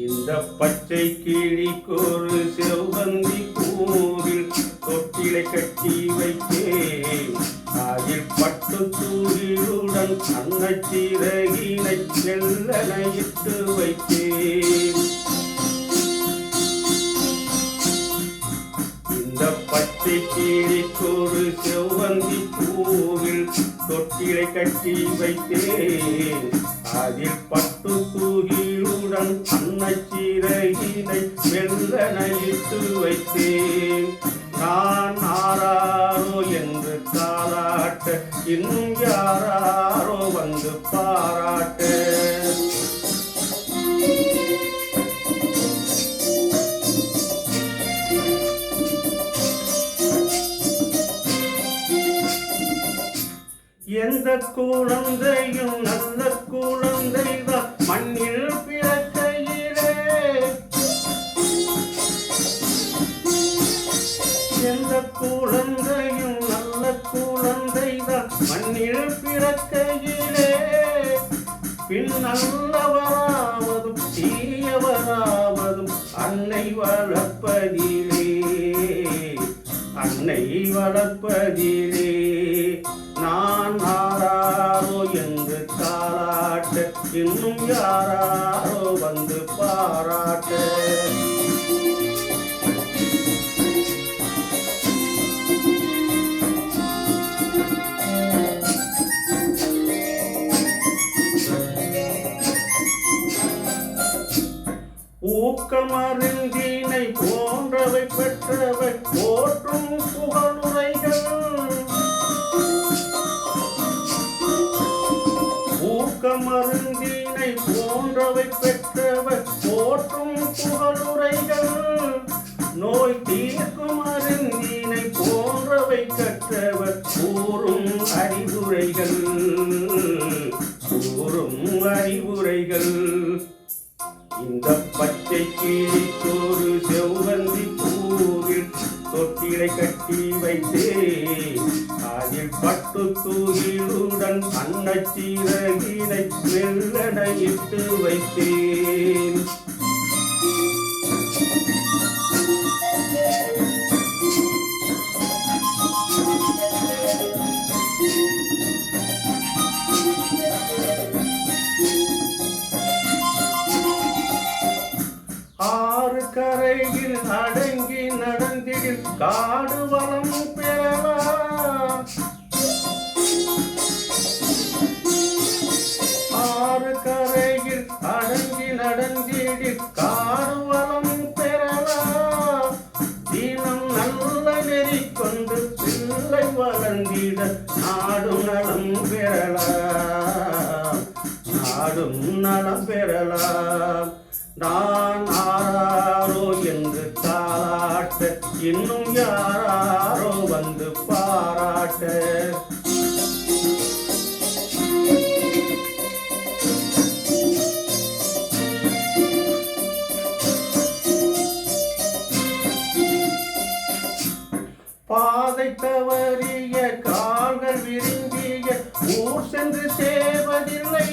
இந்த பச்சை கிளிக்கொரு செவ்வந்தி பூவில் தொட்டிலை கட்டி வைத்தேன். அதில் பட்டு தூகிலுடன் அன்னச்சிறகினை செல்லனையிட்டு வைத்தேன். இந்த பச்சை கிளிக்கொரு செவ்வந்தி பூவில் தொட்டிலை கட்டி வைத்தேன். அதில் பட்டு தூகிலுடன் அன்னச்சிறகினை வெள்ளனையிட்டு வைத்தேன். நான் ஆராரோ என்று தாளாட்ட, இன்னும் யாராரோ வந்து பாராட்ட. எந்த குழந்தையும் நல்ல குழந்தைதான் மண்ணில் பிறக்கையிலே. எந்த குழந்தையும் நல்ல குழந்தைதான் மண்ணில் பிறக்கையிலே. பின் நல்லவராவதும் தீயவராவதும் அன்னை வளர்ப்பதிலே, அன்னை வளர்ப்பதிலே. நான் ஆராரோ என்று தாளாட்ட, இன்னும் யாராரோ வந்து பாராட்ட. ஊக்கமருந்தினை போன்றவை பெற்றவை போற்றும் புகழுரைகள். ஊக்கமருந்தினை போன்றவை பெற்றவை போற்றும் புகழுரைகள். நோய் தீர்க்கும் மருந்தினை போன்றவை கற்றவர் கூறும் அறிவுரைகள், கூறும் அறிவுரைகள். இந்த பச்சை கிளிக்கொரு செவ்வந்தி பூவில் தொட்டிலை கட்டி வைத்தேன். அதில் பட்டு தூகிலுடன் அன்னச்சிறகினை வெள்ளனையிட்டு வைத்தேன். ஆறு கரையில் அடங்கி நடந்திடில் காடு வளம் பெறலாம். ஆறு கரையில் அடங்கி நடந்திடில் காடு வளம் பெறலாம். தினம் நல்ல நெறி கொண்டு பிள்ளை வளர்ந்திட நாடும் நலம் பெறலாம், நாடும் நலம் பெறலாம். நான் ஆராரோ என்று தாளாட்ட, இன்னும் யாராரோ வந்து பாராட்ட. பாதை தவறிய கால்கள் விரும்பிய ஊர் சென்று சேவதில்லை.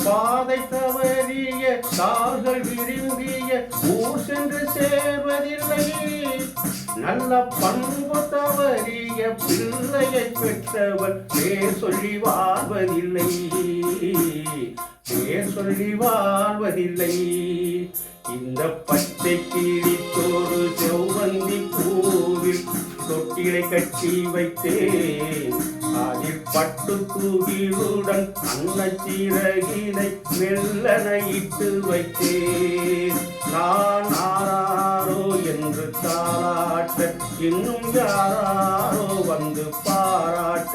பாதை தவறிய கால்கள் விரும்பிய ஊர் சென்று சேர்வதில்லை. நல்ல பண்பு தவறிய பிள்ளையை பெற்றவர் பேர் சொல்லி வாழ்வதில்லை, பேர் சொல்லி வாழ்வதில்லை. இந்த பச்சை கிளிக்கொரு செவ்வந்தி பூவில் தொட்டிலை கட்டி வைத்தேன். அதில் பட்டு தூகிலுடன் அன்னச்சிறகினை வெள்ளனையிட்டு வைத்தேன். நான் ஆராரோ என்று தாளாட்ட, இன்னும் யாராரோ வந்து பாராட்ட.